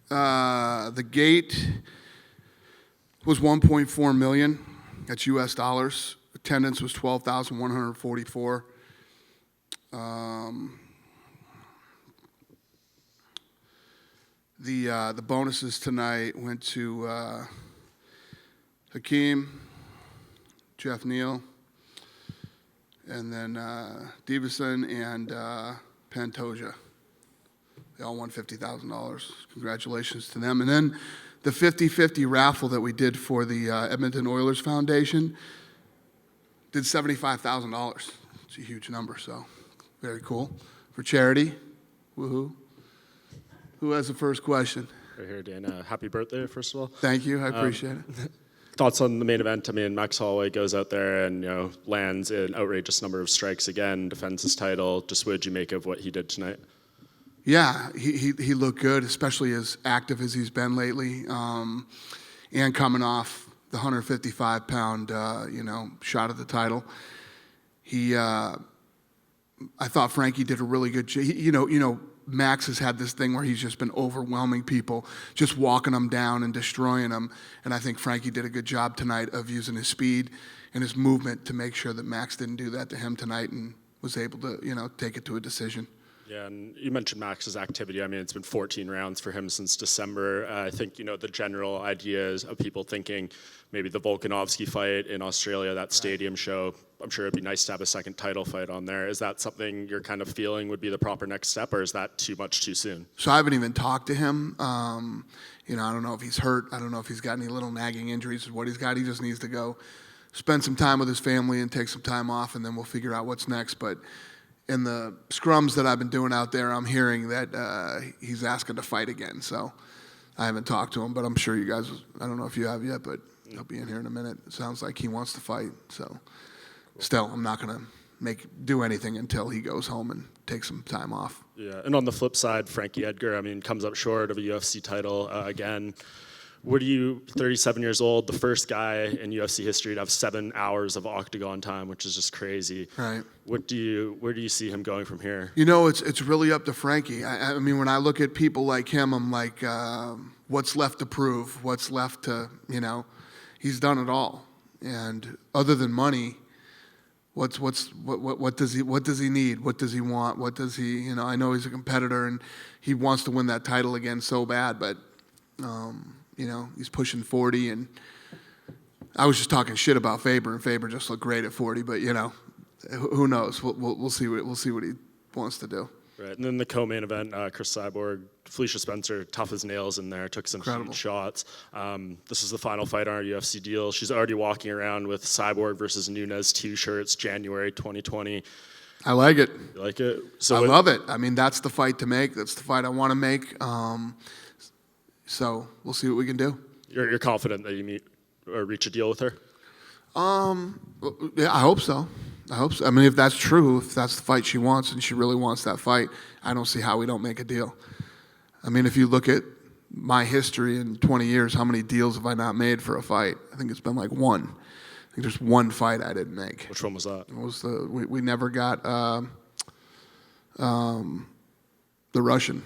The gate was 1.4 million. That's U.S. dollars. Attendance was 12,144. The bonuses tonight went to Hakeem, Jeff Neal, and then Davison and Penn. They all won $50,000. Congratulations to them. And then the 50-50 raffle that we did for the Edmonton Oilers Foundation did $75,000. It's a huge number, so very cool. For charity, woohoo. Who has the first question? Right here, Dan. Happy birthday, first of all. Thank you, I appreciate it. Thoughts on the main event? I mean, Max Holloway goes out there and lands an outrageous number of strikes again, defends his title. Just what did you make of what he did tonight? Yeah, he looked good, especially as active as he's been lately, and coming off the 155-pound, shot at the title. I thought Frankie did a really good job. Max has had this thing where he's just been overwhelming people, just walking them down and destroying them. And I think Frankie did a good job tonight of using his speed and his movement to make sure that Max didn't do that to him tonight and was able to, take it to a decision. Yeah, and you mentioned Max's activity. I mean, it's been 14 rounds for him since December. I think, the general ideas of people thinking maybe the Volkanovski fight in Australia, that stadium show, I'm sure it'd be nice to have a second title fight on there. Is that something you're kind of feeling would be the proper next step, or is that too much too soon? So I haven't even talked to him. I don't know if he's hurt. I don't know if he's got any little nagging injuries or what he's got. He just needs to go spend some time with his family and take some time off, and then we'll figure out what's next. But in the scrums that I've been doing out there, I'm hearing that he's asking to fight again. So I haven't talked to him, but I'm sure you guys, I don't know if you have yet, but he'll be in here in a minute. It sounds like he wants to fight. So still, I'm not going to do anything until he goes home and takes some time off. Yeah, and on the flip side, Frankie Edgar, comes up short of a UFC title again. What are you, 37 years old, the first guy in UFC history to have 7 hours of octagon time, which is just crazy. Right. Where do you see him going from here? It's really up to Frankie. I mean, when I look at people like him, I'm like, what's left to prove? What's left to, he's done it all. And other than money, what does he need? What does he want? What does he, I know he's a competitor and he wants to win that title again so bad, but he's pushing 40, and I was just talking shit about Faber, and Faber just looked great at 40. But who knows? We'll see what he wants to do. Right, and then the co-main event, Cris Cyborg, Felicia Spencer, tough as nails in there, took some huge shots. This is the final fight on our UFC deal. She's already walking around with Cyborg versus Nunes 2 shirts, January 2020. I like it. You like it? I love it. I mean, that's the fight to make. That's the fight I want to make. So we'll see what we can do. You're confident that you meet or reach a deal with her? Yeah, I hope so. I mean, if that's true, if that's the fight she wants and she really wants that fight, I don't see how we don't make a deal. I mean, if you look at my history in 20 years, how many deals have I not made for a fight? I think it's been like one. I think there's one fight I didn't make. Which one was that? It was we never got the Russian.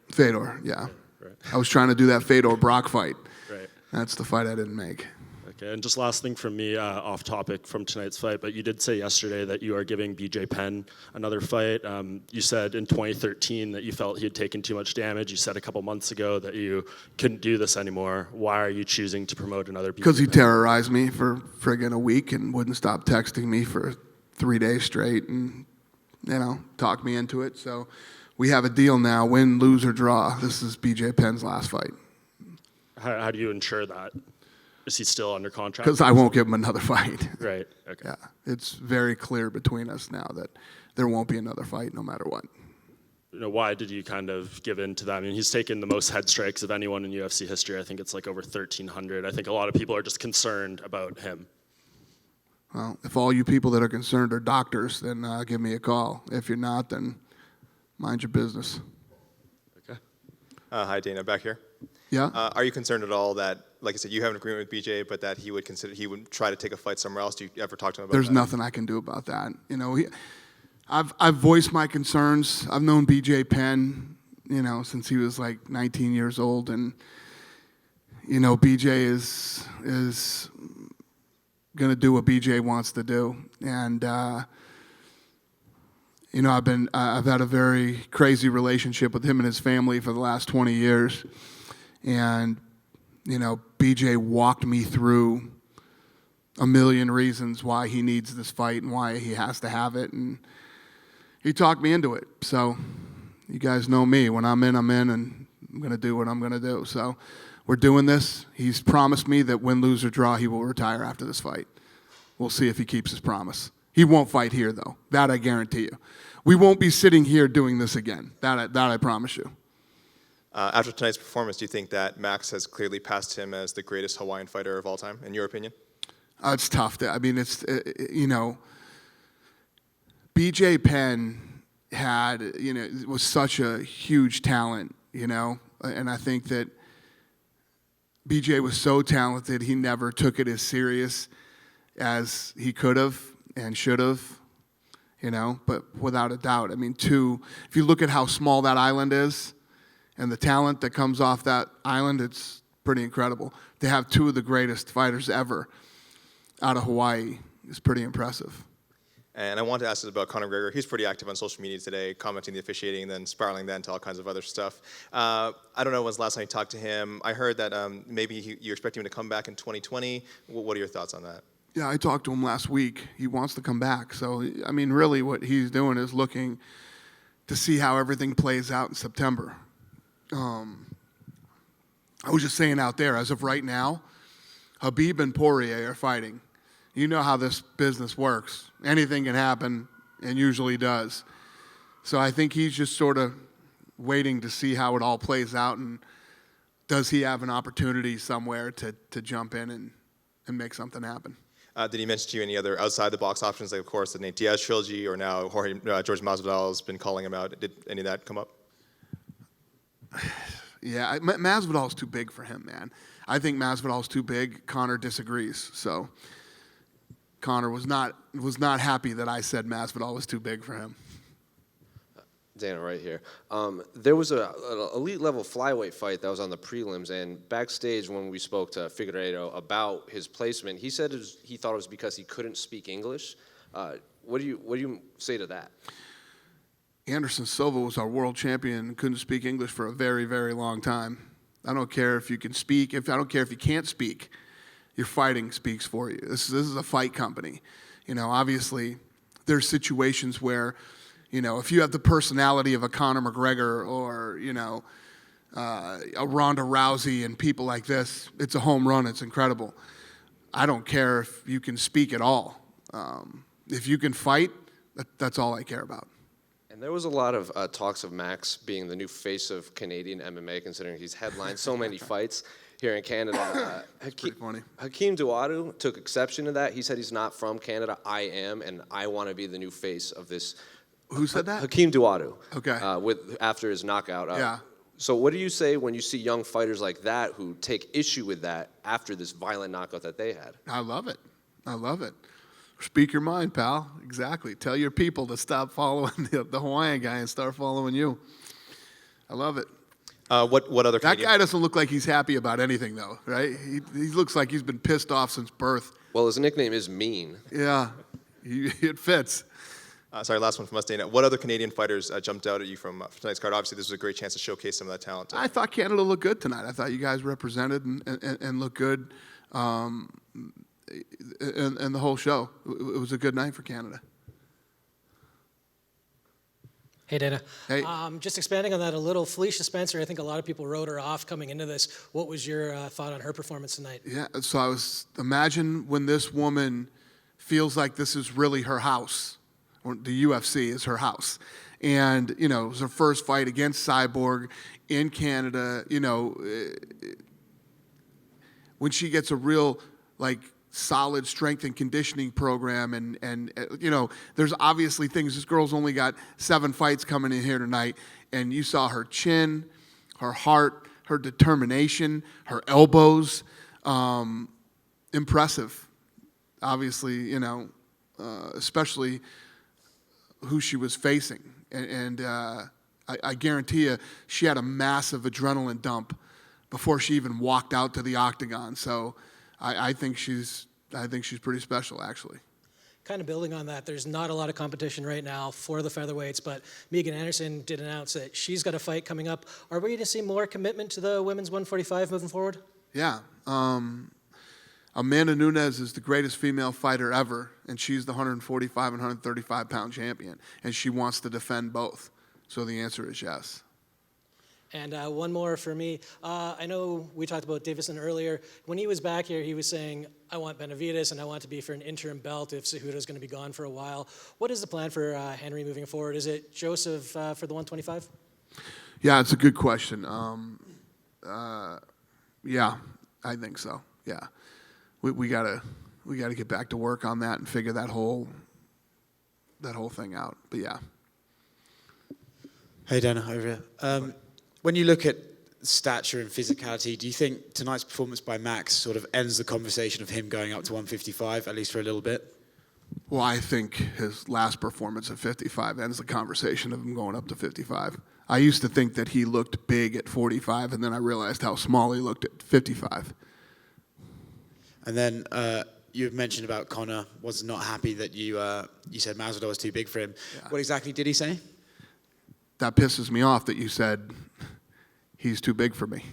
Fedor, yeah. Right. I was trying to do that Fedor-Brock fight. Right. That's the fight I didn't make. Okay, and just last thing from me, off topic from tonight's fight, but you did say yesterday that you are giving BJ Penn another fight. You said in 2013 that you felt he had taken too much damage. You said a couple months ago that you couldn't do this anymore. Why are you choosing to promote another BJ Because he Penn? terrorized me for friggin' a week and wouldn't stop texting me for 3 days straight and, talked me into it. So we have a deal now, win, lose, or draw. This is BJ Penn's last fight. How do you ensure that? Is he still under contract? Because I won't give him another fight. Right, okay. Yeah, it's very clear between us now that there won't be another fight no matter what. Why did you kind of give in to that? I mean, he's taken the most head strikes of anyone in UFC history. I think it's like over 1,300. I think a lot of people are just concerned about him. Well, if all you people that are concerned are doctors, then give me a call. If you're not, then mind your business. Okay. Hi, Dana, back here. Yeah. Are you concerned at all that, like I said, you have an agreement with BJ, but that he would try to take a fight somewhere else? Do you ever talk to him about There's that? nothing I can do about that. I've voiced my concerns. I've known BJ Penn since he was like 19 years old. And, BJ is going to do what BJ wants to do. And, I've had a very crazy relationship with him and his family for the last 20 years. And, BJ walked me through a million reasons why he needs this fight and why he has to have it. And he talked me into it. So you guys know me. When I'm in, and I'm going to do what I'm going to do. So we're doing this. He's promised me that win, lose, or draw, he will retire after this fight. We'll see if he keeps his promise. He won't fight here, though. That I guarantee you. We won't be sitting here doing this again. That I promise you. After tonight's performance, do you think that Max has clearly passed him as the greatest Hawaiian fighter of all time, in your opinion? It's tough. BJ Penn was such a huge talent, and I think that BJ was so talented, he never took it as serious as he could have and should have, but without a doubt. If you look at how small that island is and the talent that comes off that island, it's pretty incredible. To have two of the greatest fighters ever out of Hawaii is pretty impressive. And I want to ask you about Conor McGregor. He's pretty active on social media today, commenting the officiating and then spiraling that into all kinds of other stuff. I don't know when's the last time you talked to him. I heard that maybe you're expecting him to come back in 2020. What are your thoughts on that? Yeah, I talked to him last week. He wants to come back. So, really what he's doing is looking to see how everything plays out in September. I was just saying out there, as of right now, Khabib and Poirier are fighting. You know how this business works. Anything can happen, and usually does. So I think he's just sort of waiting to see how it all plays out, and does he have an opportunity somewhere to jump in and make something happen. Did he mention to you any other outside-the-box options, like, of course, the Nate Diaz trilogy, or now George Masvidal has been calling him out? Did any of that come up? Yeah, Masvidal's too big for him, man. I think Masvidal's too big. Conor disagrees. So Conor was not happy that I said Masvidal was too big for him. Dana, right here. There was an elite level flyweight fight that was on the prelims, and backstage when we spoke to Figueiredo about his placement, he said he thought it was because he couldn't speak English. What do you say to that? Anderson Silva was our world champion and couldn't speak English for a very, very long time. I don't care if you can speak. I don't care if you can't speak. Your fighting speaks for you. This is a fight company. Obviously, there's situations where, if you have the personality of a Conor McGregor or, a Ronda Rousey and people like this, it's a home run. It's incredible. I don't care if you can speak at all. If you can fight, that's all I care about. And there was a lot of talks of Max being the new face of Canadian MMA, considering he's headlined so many fights here in Canada. Pretty funny. Hakeem Dawodu took exception to that. He said he's not from Canada. I am, and I want to be the new face of this. Who said that? Hakeem Dawodu. Okay. After his knockout. Yeah. So what do you say when you see young fighters like that who take issue with that after this violent knockout that they had? I love it. Speak your mind, pal. Exactly. Tell your people to stop following the Hawaiian guy and start following you. I love it. What other That guy doesn't look like he's happy about anything, though, right? He looks like he's been pissed off since birth. Well, his nickname is Mean. Yeah, it fits. Sorry, last one from us, Dana. What other Canadian fighters jumped out at you from tonight's card? Obviously, this was a great chance to showcase some of that talent. I thought Canada looked good tonight. I thought you guys represented and looked good. And the whole show. It was a good night for Canada. Hey, Dana. Hey. Just expanding on that a little, Felicia Spencer, I think a lot of people wrote her off coming into this. What was your thought on her performance tonight? Yeah, so imagine when this woman feels like this is really her house, or the UFC is her house. And, it was her first fight against Cyborg in Canada. When she gets a real, solid strength and conditioning program and there's obviously things. This girl's only got 7 fights coming in here tonight, and you saw her chin, her heart, her determination, her elbows. Impressive. Obviously, especially who she was facing. And I guarantee you, she had a massive adrenaline dump before she even walked out to the octagon. So I think she's pretty special, actually. Kind of building on that, there's not a lot of competition right now for the featherweights, but Megan Anderson did announce that she's got a fight coming up. Are we going to see more commitment to the women's 145 moving forward? Yeah. Amanda Nunes is the greatest female fighter ever, and she's the 145 and 135 pound champion, and she wants to defend both. So the answer is yes. And one more for me. I know we talked about Davison earlier. When he was back here, he was saying, I want Benavidez and I want to be for an interim belt if Cejudo's going to be gone for a while. What is the plan for Henry moving forward? Is it Joseph for the 125? Yeah, it's a good question. Yeah, I think so. Yeah. We gotta get back to work on that and figure that whole thing out. But yeah. Hey, Dana, over here. When you look at stature and physicality, do you think tonight's performance by Max sort of ends the conversation of him going up to 155, at least for a little bit? Well, I think his last performance at 55 ends the conversation of him going up to 55. I used to think that he looked big at 45, and then I realized how small he looked at 55. And then you mentioned about Conor was not happy that you said Masvidal was too big for him. Yeah. What exactly did he say? That pisses me off that you said he's too big for me.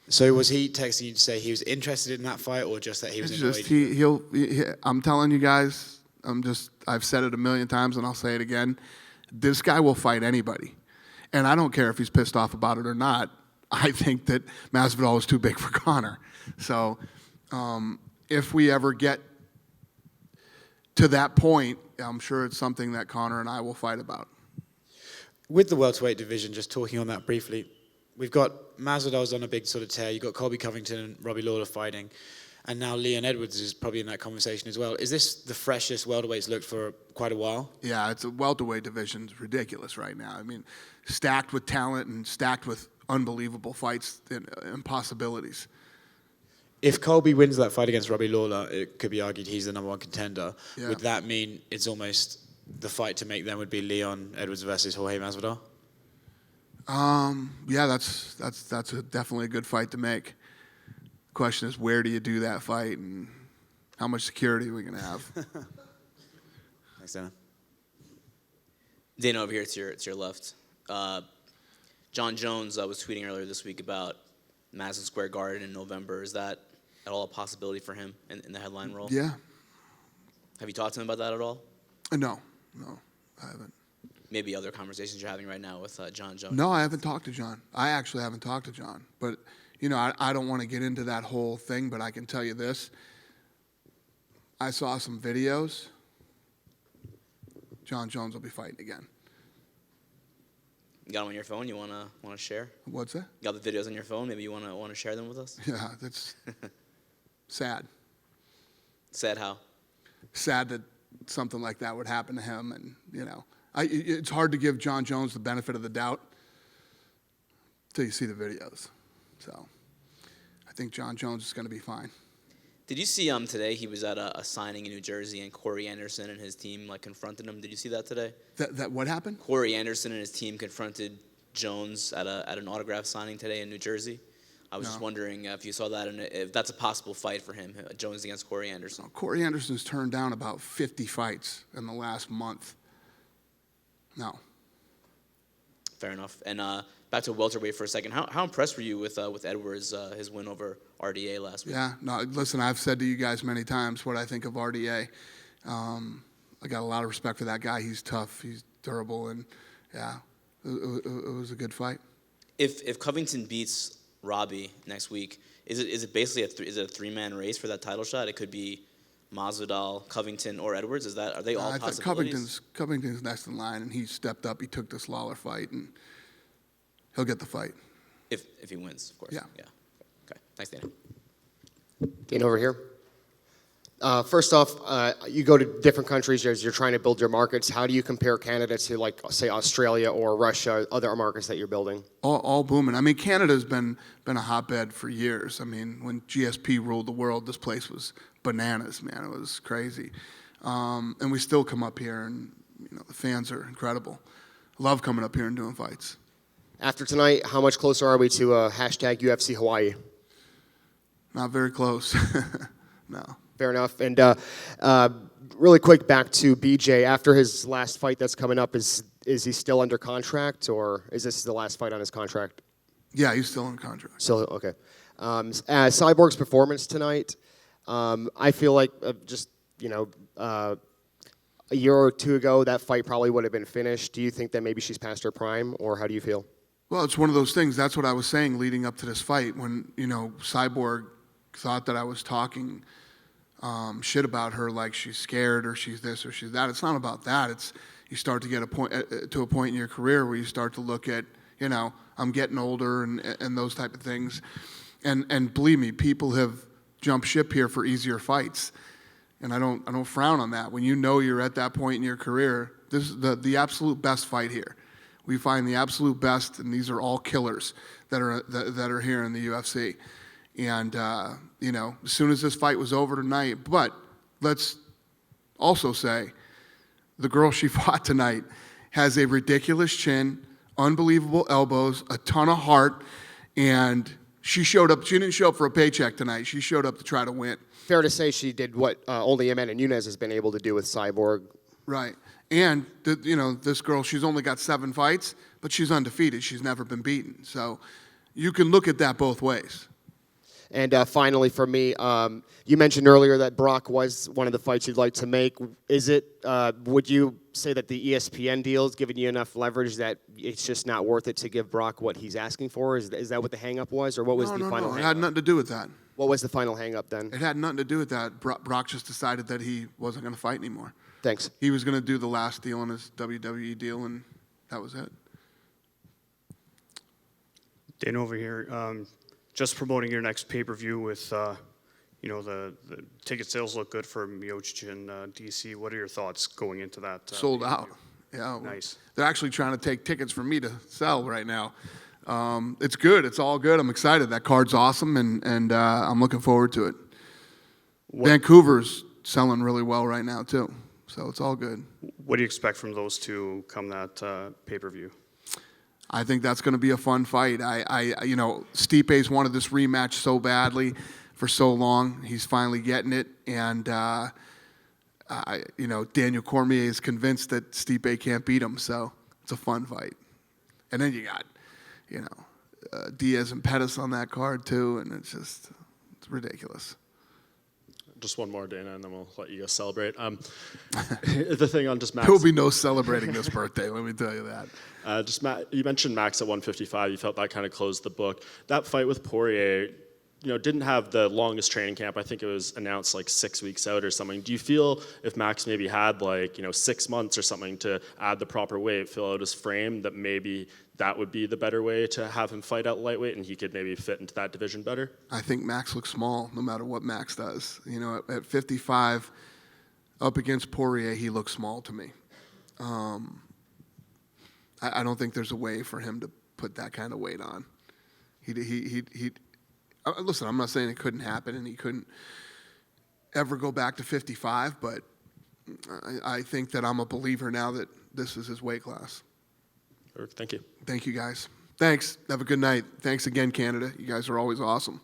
So was he texting you to say he was interested in that fight, or just that he was annoyed? I'm telling you guys, I've said it a million times and I'll say it again. This guy will fight anybody. And I don't care if he's pissed off about it or not. I think that Masvidal is too big for Conor. So if we ever get to that point, I'm sure it's something that Conor and I will fight about. With the welterweight division, just talking on that briefly, we've got Masvidal's on a big sort of tear. You've got Colby Covington and Robbie Lawler fighting. And now Leon Edwards is probably in that conversation as well. Is this the freshest welterweight's looked for quite a while? Yeah, it's a welterweight division. It's ridiculous right now. I mean, stacked with talent and stacked with unbelievable fights and possibilities. If Colby wins that fight against Robbie Lawler, it could be argued he's the number one contender. Yeah. Would that mean it's almost the fight to make then would be Leon Edwards versus Jorge Masvidal? Yeah, that's definitely a good fight to make. The question is, where do you do that fight, and how much security are we going to have? Thanks, Dana. Dana, over here, it's your left. Jon Jones was tweeting earlier this week about Madison Square Garden in November. Is that at all a possibility for him in the headline role? Yeah. Have you talked to him about that at all? No, I haven't. Maybe other conversations you're having right now with Jon Jones? No, I haven't talked to Jon. I actually haven't talked to Jon. But, I don't want to get into that whole thing, but I can tell you this. I saw some videos. Jon Jones will be fighting again. You got them on your phone? You want to share? What's that? You got the videos on your phone? Maybe you want to share them with us? Yeah, that's sad. Sad how? Sad that something like that would happen to him, and it's hard to give Jon Jones the benefit of the doubt until you see the videos. So I think Jon Jones is going to be fine. Did you see today he was at a signing in New Jersey and Corey Anderson and his team confronted him? Did you see that today? That what happened? Corey Anderson and his team confronted Jones at an autograph signing today in New Jersey. I was just wondering if you saw that and if that's a possible fight for him, Jones against Corey Anderson. Corey Anderson's turned down about 50 fights in the last month. No. Fair enough. And back to welterweight for a second. How impressed were you with Edwards, his win over RDA last week? Yeah. No. Listen, I've said to you guys many times what I think of RDA. I got a lot of respect for that guy. He's tough. He's durable, and it was a good fight. If Covington beats Robbie next week, is it basically a three-man race for that title shot? It could be Masvidal, Covington, or Edwards. Are they all possibilities? Covington's next in line, and he stepped up. He took this Lawler fight, and he'll get the fight. If he wins, of course. Yeah. Okay. Thanks, Dana. Dana, over here. First off, you go to different countries as you're trying to build your markets. How do you compare Canada to, say, Australia or Russia, other markets that you're building? All booming. I mean, Canada's been a hotbed for years. I mean, when GSP ruled the world, this place was bananas, man. It was crazy. And we still come up here, and the fans are incredible. Love coming up here and doing fights. After tonight, how much closer are we to hashtag UFC Hawaii? Not very close. No. Fair enough. And really quick, back to BJ. After his last fight that's coming up, is he still under contract, or is this the last fight on his contract? Yeah, he's still in contract. So okay. Cyborg's performance tonight, I feel like a year or two ago, that fight probably would have been finished. Do you think that maybe she's past her prime, or how do you feel? Well, it's one of those things. That's what I was saying leading up to this fight when, Cyborg thought that I was talking shit about her, like she's scared or she's this or she's that. It's not about that. It's you start to get to a point in your career where you start to look at, I'm getting older and those type of things. And believe me, people have jumped ship here for easier fights. And I don't frown on that. When you're at that point in your career, this is the absolute best fight here. We find the absolute best, and these are all killers that are here in the UFC. And as soon as this fight was over tonight, but let's also say the girl she fought tonight has a ridiculous chin, unbelievable elbows, a ton of heart, and she showed up. She didn't show up for a paycheck tonight. She showed up to try to win. Fair to say she did what only Amanda Nunes has been able to do with Cyborg. Right. And, this girl, she's only got 7 fights, but she's undefeated. She's never been beaten. So you can look at that both ways. And finally, for me, you mentioned earlier that Brock was one of the fights you'd like to make. Would you say that the ESPN deal is giving you enough leverage that it's just not worth it to give Brock what he's asking for? Is that what the hang-up was, or what was the final hang-up? No, it had nothing to do with that. What was the final hang-up then? It had nothing to do with that. Brock just decided that he wasn't going to fight anymore. Thanks. He was going to do the last deal on his WWE deal, and that was it. Dan over here. Just promoting your next pay-per-view with, the ticket sales look good for Miocic in DC. What are your thoughts going into that? Sold out. Yeah. Nice. They're actually trying to take tickets for me to sell right now. It's good. It's all good. I'm excited. That card's awesome, and I'm looking forward to it. Vancouver's selling really well right now, too. So it's all good. What do you expect from those two come that pay-per-view? I think that's going to be a fun fight. Stipe's wanted this rematch so badly for so long. He's finally getting it, and Daniel Cormier is convinced that Stipe can't beat him. So it's a fun fight. And then you got, Diaz and Pettis on that card too, and it's ridiculous. Just one more, Dana, and then we'll let you go celebrate. The thing on just Max. There will be no celebrating this birthday, let me tell you that. You mentioned Max at 155. You felt that kind of closed the book. That fight with Poirier, didn't have the longest training camp. I think it was announced like 6 weeks out or something. Do you feel if Max maybe had 6 months or something to add the proper weight, fill out his frame, that maybe that would be the better way to have him fight at lightweight and he could maybe fit into that division better? I think Max looks small no matter what Max does. At 55, up against Poirier, he looks small to me. I don't think there's a way for him to put that kind of weight on. Listen, I'm not saying it couldn't happen and he couldn't ever go back to 55, but I think that I'm a believer now that this is his weight class. Thank you. Thank you, guys. Thanks. Have a good night. Thanks again, Canada. You guys are always awesome.